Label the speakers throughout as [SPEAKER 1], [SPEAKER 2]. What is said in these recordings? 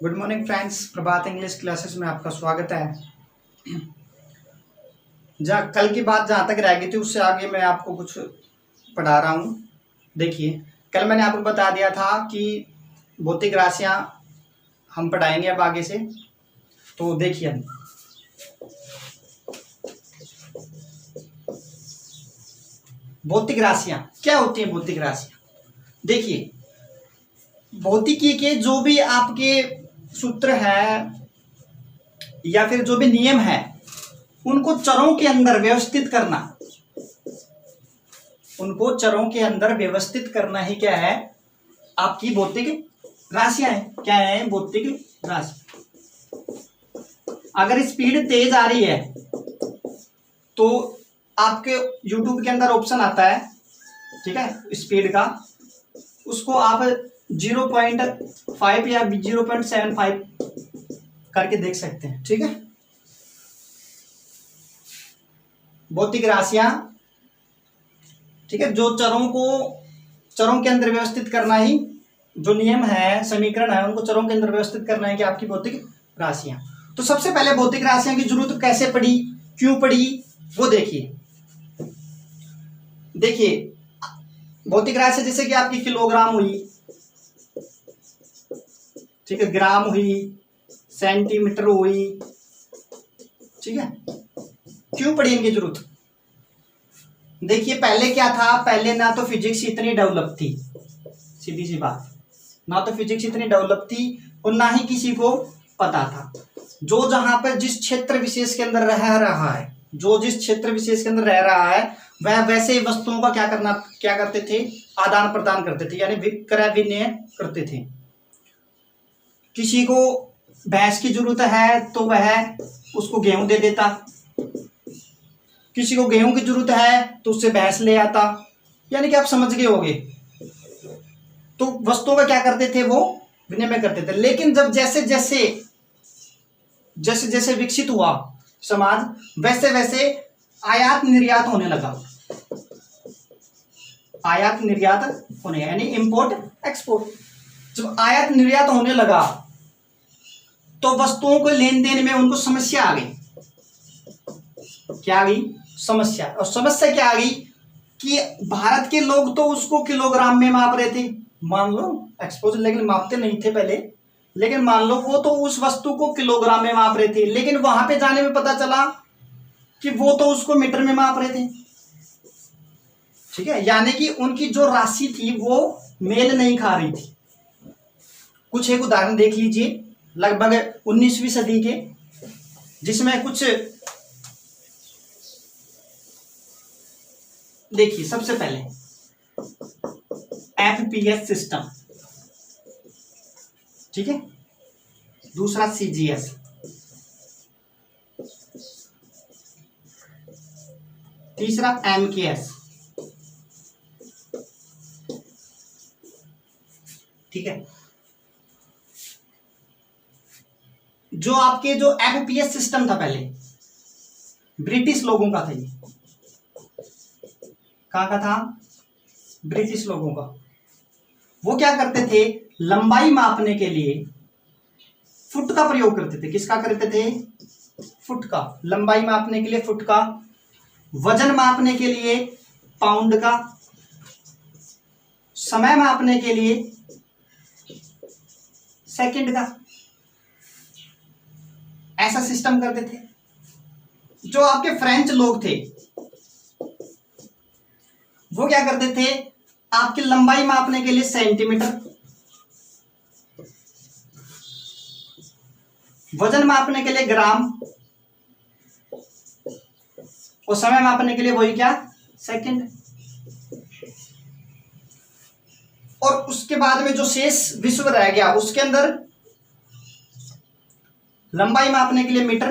[SPEAKER 1] Good morning friends, प्रभात English classes में आपका स्वागत है। जहाँ कल की बात जहाँ तक रह गई थी उससे आगे मैं आपको कुछ पढ़ा रहा हूँ। देखिए, कल मैंने आपको बता दिया था कि भौतिक राशियाँ हम पढ़ाएंगे अब आगे से। तो देखिए, भौतिक राशियाँ क्या होती हैं। भौतिक राशियाँ देखिए, भौतिकी के जो भी आपके सूत्र है या फिर जो भी नियम है उनको चरों के अंदर व्यवस्थित करना, उनको चरों के अंदर व्यवस्थित करना ही क्या है, आपकी भौतिक राशियां है। क्या है? भौतिक राशि। अगर स्पीड तेज आ रही है तो आपके YouTube के अंदर ऑप्शन आता है, ठीक है, स्पीड का, उसको आप 0.5 या 0.75 करके देख सकते हैं। ठीक है, भौतिक राशियां, ठीक है, जो चरों के अंदर व्यवस्थित करना ही जो नियम है, समीकरण है, उनको चरों के अंदर व्यवस्थित करना है कि आपकी भौतिक राशियां। तो सबसे पहले भौतिक राशियां की जरूरत कैसे पड़ी, क्यों पड़ी, वो देखिए। भौतिक राशि जैसे कि आपकी किलोग्राम हुई, ठीक है, ग्राम हुई, सेंटीमीटर हुई, ठीक है। क्यों पड़ी इनकी जरूरत? देखिए, पहले क्या था, पहले ना तो फिजिक्स इतनी डेवलप थी, सीधी सी बात, ना तो फिजिक्स इतनी डेवलप थी और ना ही किसी को पता था। जो जहां पर जिस क्षेत्र विशेष के अंदर रह रहा है, जो जिस क्षेत्र विशेष के अंदर रह रहा है, वह वैसे वस्तुओं का क्या करते थे, आदान प्रदान करते थे, यानी विक्रय विनिमय करते थे। किसी को भैंस की जरूरत है तो वह उसको गेहूं दे देता, किसी को गेहूं की जरूरत है तो उससे भैंस ले आता, यानी कि आप समझ गए होंगे। तो वस्तुओं का क्या करते थे, वो विनिमय करते थे। लेकिन जब जैसे जैसे विकसित हुआ समाज, वैसे वैसे आयात निर्यात होने लगा। आयात निर्यात होने, यानी इंपोर्ट एक्सपोर्ट। जब आयात निर्यात होने लगा तो वस्तुओं को लेन देन में उनको समस्या आ गई। क्या आ गई? समस्या। और समस्या क्या आ गई कि भारत के लोग तो उसको किलोग्राम में माप रहे थे, मान लो एक्सपोज, लेकिन मापते नहीं थे पहले, लेकिन मान लो वो तो उस वस्तु को किलोग्राम में माप रहे थे, लेकिन वहां पे जाने में पता चला कि वो तो उसको मीटर में माप रहे थे। ठीक है, यानी कि उनकी जो राशि थी वो मेल नहीं खा रही थी। कुछ एक उदाहरण देख लीजिए, लगभग 19वीं सदी के, जिसमें कुछ देखिए, सबसे पहले FPS सिस्टम, ठीक है, दूसरा CGS, तीसरा MKS, ठीक है। जो आपके जो FPS सिस्टम था पहले, ब्रिटिश लोगों का था। ये कहाँ का था? ब्रिटिश लोगों का। वो क्या करते थे, लंबाई मापने के लिए फुट का प्रयोग करते थे। किसका करते थे? फुट का। लंबाई मापने के लिए फुट का, वजन मापने के लिए पाउंड का, समय मापने के लिए सेकंड का। ऐसा सिस्टम करते थे। जो आपके फ्रेंच लोग थे वो क्या करते थे, आपकी लंबाई मापने के लिए सेंटीमीटर, वजन मापने के लिए ग्राम, और समय मापने के लिए वही क्या, सेकंड। और उसके बाद में जो शेष विश्व रह गया उसके अंदर लंबाई मापने के लिए मीटर,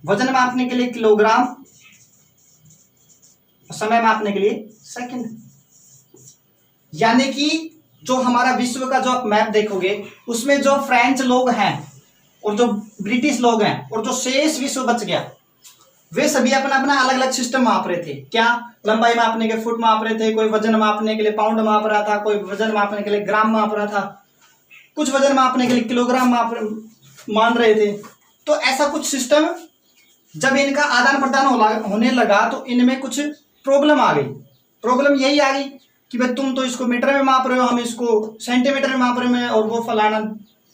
[SPEAKER 1] वजन मापने के लिए किलोग्राम, और समय मापने के लिए सेकंड। यानी कि जो हमारा विश्व का जो आप मैप देखोगे उसमें जो फ्रेंच लोग हैं और जो ब्रिटिश लोग हैं और जो शेष विश्व बच गया, वे सभी अपना अपना अलग अलग सिस्टम माप रहे थे। क्या? लंबाई मापने के फुट माप रहे थे, कोई वजन मापने के लिए पाउंड माप रहा था, कोई वजन मापने के लिए ग्राम माप रहा था, कुछ वजन मापने के लिए किलोग्राम मान रहे थे। तो ऐसा कुछ सिस्टम जब इनका आदान प्रदान होने लगा तो इनमें कुछ प्रॉब्लम आ गई। प्रॉब्लम यही आ गई कि भाई तुम तो इसको मीटर में माप रहे हो, हम इसको सेंटीमीटर में माप रहे हैं, और वो फलाना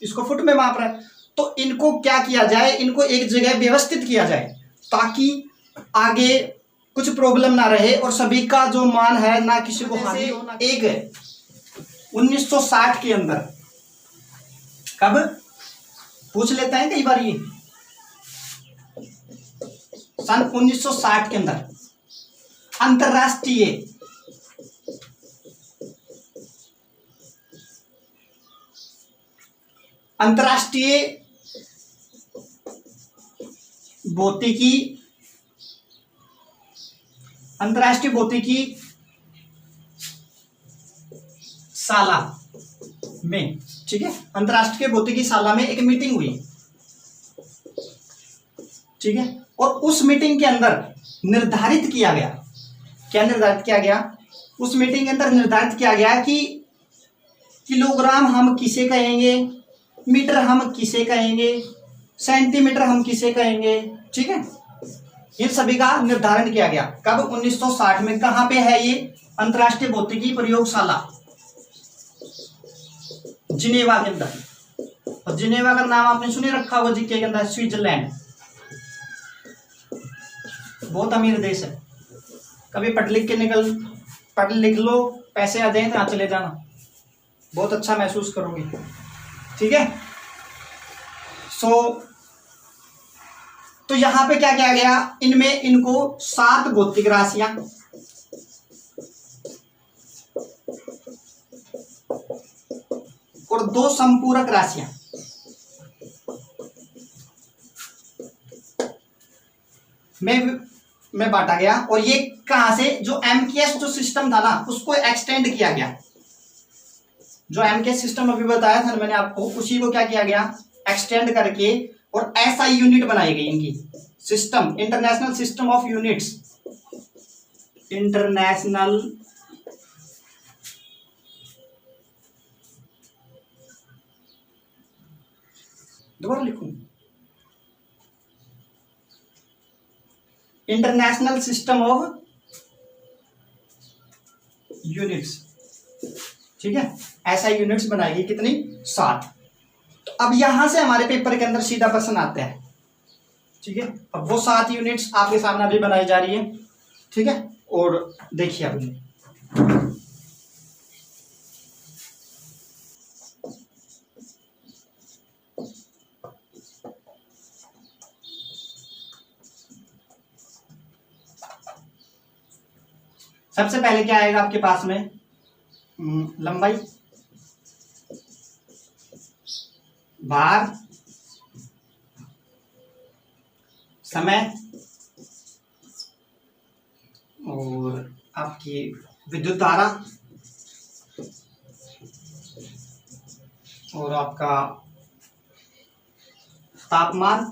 [SPEAKER 1] इसको फुट में माप रहा है। तो इनको क्या किया जाए, इनको एक जगह व्यवस्थित किया जाए ताकि आगे कुछ प्रॉब्लम ना रहे और सभी का जो मान है ना किसी को हानि हो। ना एक 1960 के अंदर, कब पूछ लेते हैं कई बार, ये सन 1960 के अंदर अंतरराष्ट्रीय भौतिकी शाला में, ठीक है, अंतरराष्ट्रीय भौतिकी शाला में एक मीटिंग हुई, ठीक है। और उस मीटिंग के अंदर निर्धारित किया गया, क्या निर्धारित किया गया, उस मीटिंग के अंदर निर्धारित किया गया कि किलोग्राम हम किसे कहेंगे, मीटर हम किसे कहेंगे, सेंटीमीटर हम किसे कहेंगे, ठीक है। ये सभी का निर्धारण किया गया कब, 1960 में। कहां पे है ये, अंतरराष्ट्रीय भौतिकी प्रयोगशाला जिनेवा के अंदर। और जिनेवा का नाम आपने सुने रखा होगा जीके के अंदर, स्विट्जरलैंड, बहुत अमीर देश है। कभी पढ़ लिख लो, पैसे आ जाए तो चले जाना, बहुत अच्छा महसूस करोगे, ठीक है। तो यहां पे क्या किया गया, इनमें इनको 7 भौतिक राशियां और 2 संपूरक राशियां में बांटा गया। और ये कहां से, जो एमकेएस जो सिस्टम था ना उसको एक्सटेंड किया गया। जो एमकेएस सिस्टम अभी बताया था मैंने आपको, उसी को क्या किया गया, एक्सटेंड करके, और एसआई यूनिट बनाई गई इनकी, system, international system of units, international दोबारा लिखूं, इंटरनेशनल सिस्टम ऑफ यूनिट्स, ठीक है। ऐसा यूनिट्स बनाएगी कितनी, 7। तो अब यहां से हमारे पेपर के अंदर सीधा प्रश्न आता है, ठीक है। अब वो 7 यूनिट्स आपके सामने अभी बनाई जा रही है, ठीक है। और देखिए अभी सबसे पहले क्या आएगा आपके पास में, लंबाई, भार, समय और आपकी विद्युत धारा और आपका तापमान,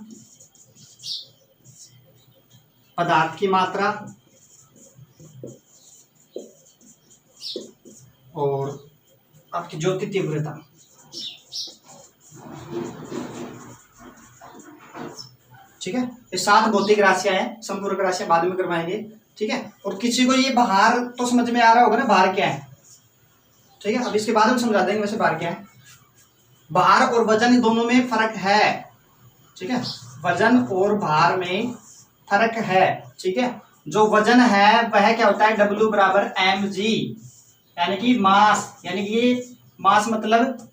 [SPEAKER 1] पदार्थ की मात्रा और आपकी ज्योति तीव्रता। ठीक है, ये 7 भौतिक राशियां हैं, संपूरक राशियां बाद में करवाएंगे, ठीक है। और किसी को ये भार तो समझ में आ रहा होगा ना, भार क्या है, ठीक है। अब इसके बाद में समझा देंगे वैसे भार क्या है। भार और वजन दोनों में फर्क है, ठीक है, वजन और भार में फर्क है, ठीक है। जो वजन है वह क्या होता है, W बराबर mg, यानी कि मास, यानी कि ये मास मतलब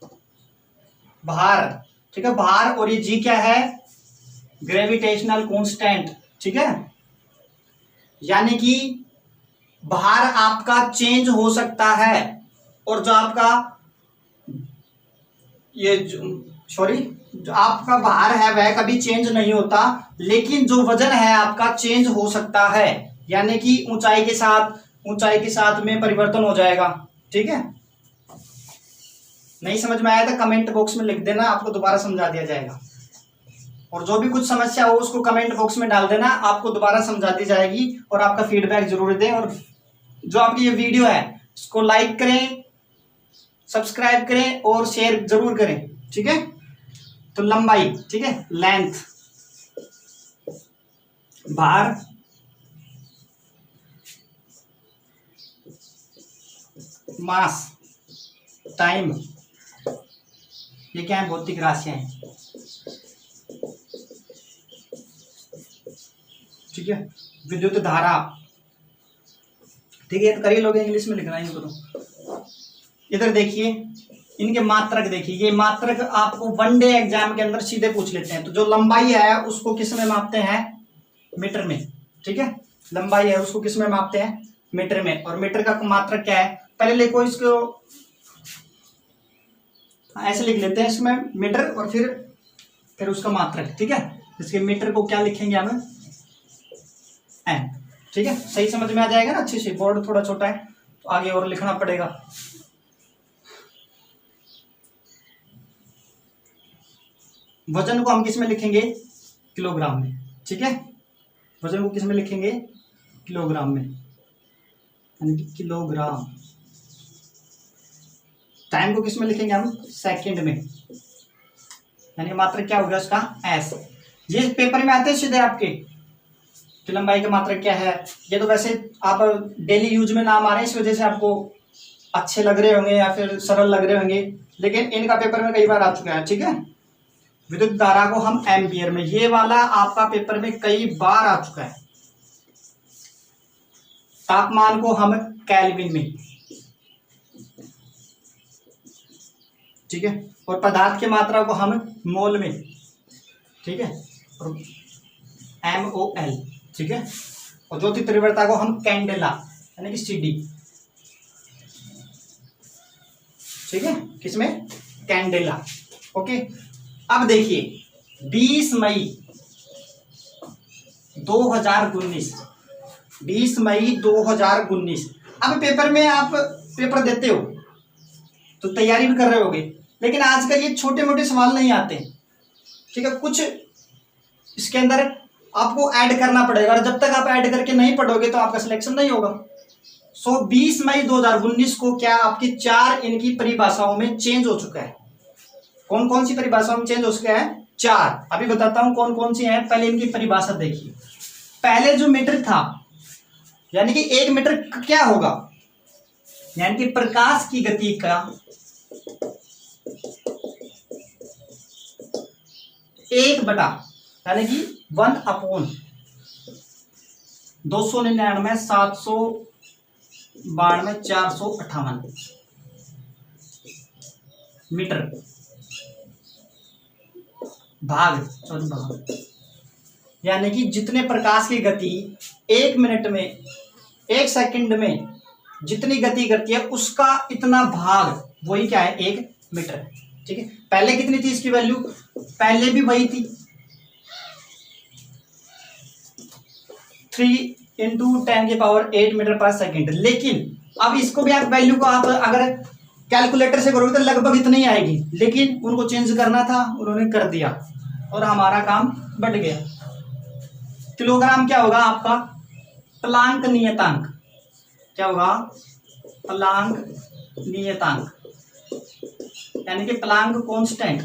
[SPEAKER 1] भार, ठीक है। भार और ये g क्या है, ग्रेविटेशनल कांस्टेंट, ठीक है। यानी कि भार आपका चेंज हो सकता है और जो आपका जो आपका भार है वह कभी चेंज नहीं होता, लेकिन जो वजन है आपका चेंज हो सकता है, यानी कि ऊंचाई के साथ में परिवर्तन हो जाएगा, ठीक है। नहीं समझ में आया तो कमेंट बॉक्स में लिख देना, आपको दोबारा समझा दिया जाएगा। और जो भी कुछ समस्या हो उसको कमेंट बॉक्स में डाल देना, आपको दोबारा समझा दी जाएगी और आपका फीडबैक जरूर दें। और जो आपकी ये वीडियो है इसको लाइक करें, सब्सक्राइब करें और शेयर जरूर करें, ठीक है। तो लंबाई, ठीक है, लेंथ, भार, मास, टाइम, ये क्या है, भौतिक राशियां हैं, ठीक है। विद्युत धारा, ठीक है, तो करिए लोग इंग्लिश में लिखना है इनको। तो इधर देखिए, इनके मात्रक देखिए, ये मात्रक आपको वन डे एग्जाम के अंदर सीधे पूछ लेते हैं। तो जो लंबाई है उसको किस में मापते हैं, मीटर में, ठीक है। लंबाई है उसको किस में मापते हैं, मीटर में। और मीटर का मात्रक क्या है, पहले लिखो इसको, ऐसे लिख लेते हैं इसमें मीटर और फिर उसका मात्रक, ठीक है। इसके मीटर को क्या लिखेंगे हम, एन, ठीक है। सही समझ में आ जाएगा ना अच्छे से, बोर्ड थोड़ा छोटा है तो आगे और लिखना पड़ेगा। वजन को हम किस में लिखेंगे, किलोग्राम में, ठीक है। वजन को किस में लिखेंगे, किलोग्राम में, यानी कि किलोग्राम। टाइम को किस में लिखेंगे हम, सेकंड में, यानी मात्रक क्या होगा उसका, एस। ये पेपर में आते हैं सीधे आपके कि लंबाई का मात्रक क्या है। ये तो वैसे आप डेली यूज में नाम आ रहे हैं, इस वजह से आपको अच्छे लग रहे होंगे या फिर सरल लग रहे होंगे, लेकिन इनका पेपर में कई बार आ चुका है, ठीक है। विद्युत धारा को हम एम्पियर में, ये वाला आपका पेपर में कई बार आ चुका है। तापमान को हम केल्विन में, ठीक है। और पदार्थ की मात्रा को हम मोल में, ठीक है, और MOL, ठीक है। और ज्योति तीव्रता को हम कैंडेला यानी कि CD, ठीक है, किसमें, कैंडेला, ओके। अब देखिए 20 मई 2019, 20 मई 2019। अब पेपर में आप पेपर देते हो तो तैयारी भी कर रहे होगे, लेकिन आजकल ये छोटे मोटे सवाल नहीं आते, ठीक है। कुछ इसके अंदर आपको ऐड करना पड़ेगा, और जब तक आप ऐड करके नहीं पढ़ोगे तो आपका सिलेक्शन नहीं होगा। 20 मई 2019 को क्या आपकी 4 इनकी परिभाषाओं में चेंज हो चुका है। कौन कौन सी परिभाषाओं में चेंज हो चुका है, 4। अभी बताता हूं कौन कौन सी है। पहले इनकी परिभाषा देखिए। पहले जो मीटर था, यानी कि 1 मीटर क्या होगा, यानी कि प्रकाश की गति का 1 बटा, यानी कि 1/299 792 458 मीटर भाग, यानी कि जितने प्रकाश की गति 1 मिनट में, 1 सेकंड में जितनी गति करती है उसका इतना भाग, वही क्या है, 1 मीटर, ठीक है। पहले कितनी थी इसकी वैल्यू, पहले भी वही थी 3 × 10⁸ मीटर पर सेकंड। लेकिन अब इसको भी आप वैल्यू को आप अगर कैलकुलेटर से करोगे तो लगभग इतनी आएगी, लेकिन उनको चेंज करना था, उन्होंने कर दिया और हमारा काम बढ़ गया। किलोग्राम क्या होगा आपका, प्लांक नियतांक, क्या होगा, प्लांक नियतांक, यानी कि प्लांक कांस्टेंट।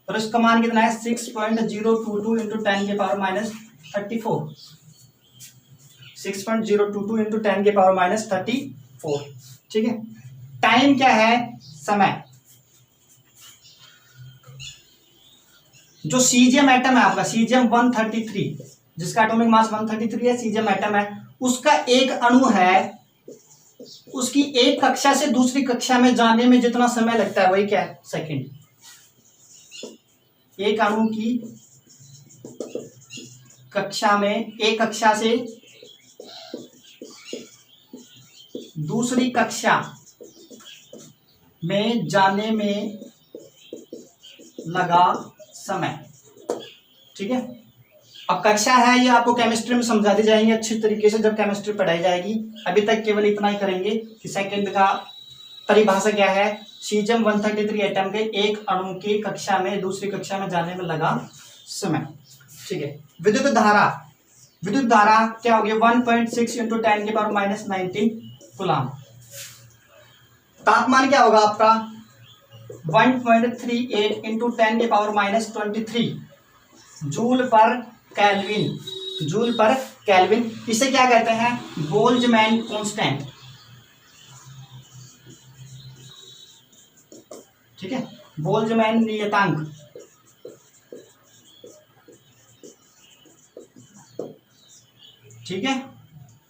[SPEAKER 1] और इसका मान कितना है, 6.022 × 10⁻34, 6.022 × 10⁻34, ठीक है। टाइम क्या है, समय। जो सीजियम एटम है आपका, सीजियम 133, जिसका एटॉमिक मास 133 है, सीजियम एटम है, उसका एक अणु है, उसकी एक कक्षा से दूसरी कक्षा में जाने में जितना समय लगता है वही क्या है, सेकंड। एक अणु की कक्षा में, एक कक्षा से दूसरी कक्षा में जाने में लगा समय, ठीक है। अब कक्षा है ये आपको केमिस्ट्री में समझा दी जाएंगे अच्छी तरीके से जब केमिस्ट्री पढ़ाई जाएगी। अभी तक केवल इतना ही करेंगे कि सेकंड का परिभाषा क्या है, सीजियम 133 एटम के एक अणु की कक्षा में दूसरी कक्षा में जाने में लगा समय, ठीक है। विद्युत धारा, विद्युत धारा क्या होगी 1.6 इंटू 10 के पावर माइनस 19 कूलम। तापमान क्या होगा आपका 1.38 इंटू 10 के पावर माइनस 23 जूल पर केल्विन, जूल पर केल्विन। इसे क्या कहते हैं बोल्ट्जमैन कांस्टेंट। ठीक है, बोल्ट्जमैन नियतांक। ठीक है,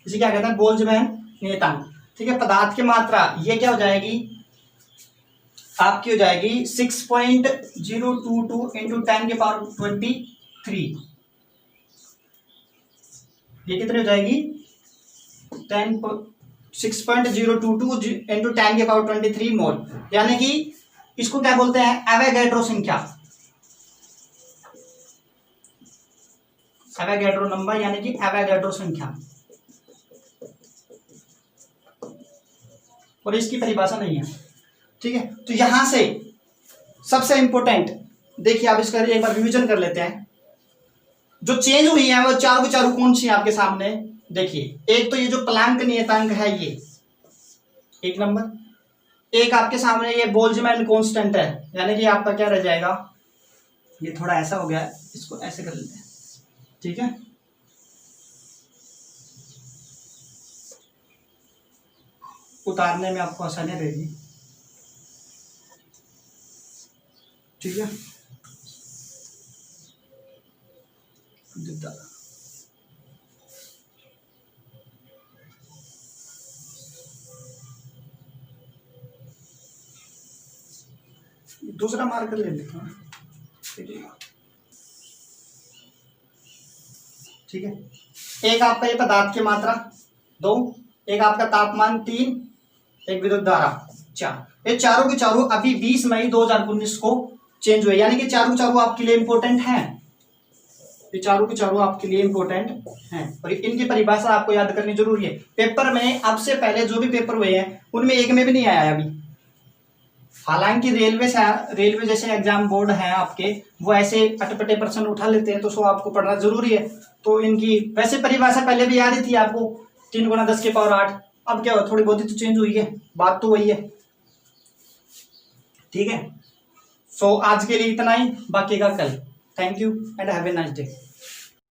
[SPEAKER 1] इसे क्या कहते हैं बोल्ट्जमैन नियतांक। ठीक है, पदार्थ की मात्रा ये क्या हो जाएगी आपकी, हो जाएगी 6.022 इंटू 10 के पावर 23। ये कितनी हो जाएगी 6.022 इंटू 10 के पावर 23 मोल। यानी कि इसको क्या बोलते हैं एवोगैड्रो संख्या, एवोगैड्रो नंबर यानी कि एवोगैड्रो संख्या। और इसकी परिभाषा नहीं है। ठीक है, तो यहां से सबसे इंपॉर्टेंट देखिए, आप इसका एक बार रिवीजन कर लेते हैं। जो चेंज हुई है वो चारों की चारों कौन सी है आपके सामने देखिए। एक तो ये जो प्लैंक नियतांक है ये एक नंबर, एक आपके सामने ये बोल्ट्जमैन कांस्टेंट है, यानी कि आपका क्या रह जाएगा, ये थोड़ा ऐसा हो गया, इसको ऐसे कर लेते हैं। ठीक है, उतारने में आपको आसानी रहेगी। ठीक है, दूसरा मार्कर ले लेते हैं। ठीक है, एक आपका ये पदार्थ की मात्रा 2, एक आपका तापमान 3, एक विद्युत धारा 4। ये चारों के चारों अभी 20 मई 2019 को चेंज हुए, यानी कि चारों के चारों आपके लिए इंपॉर्टेंट हैं। ये चारों के चारों आपके लिए इंपॉर्टेंट हैं और इनकी परिभाषा आपको याद करनी जरूरी है। पेपर में अब से पहले जो भी पेपर हुए हैं उनमें एक में भी नहीं आया अभी। हालांकि रेलवे जैसे एग्जाम बोर्ड है आपके, वो ऐसे अटपटे प्रश्न उठा लेते हैं, तो सो आपको पढ़ना जरूरी है। तो इनकी वैसे परिभाषा पहले भी याद ही थी आपको, 3 गुना 10 के पावर 8। अब क्या हुआ, थोड़ी बहुत ही तो चेंज हुई है, बात तो वही है। ठीक है, सो आज के लिए इतना ही, बाकी का कल। Thank you and have a nice day.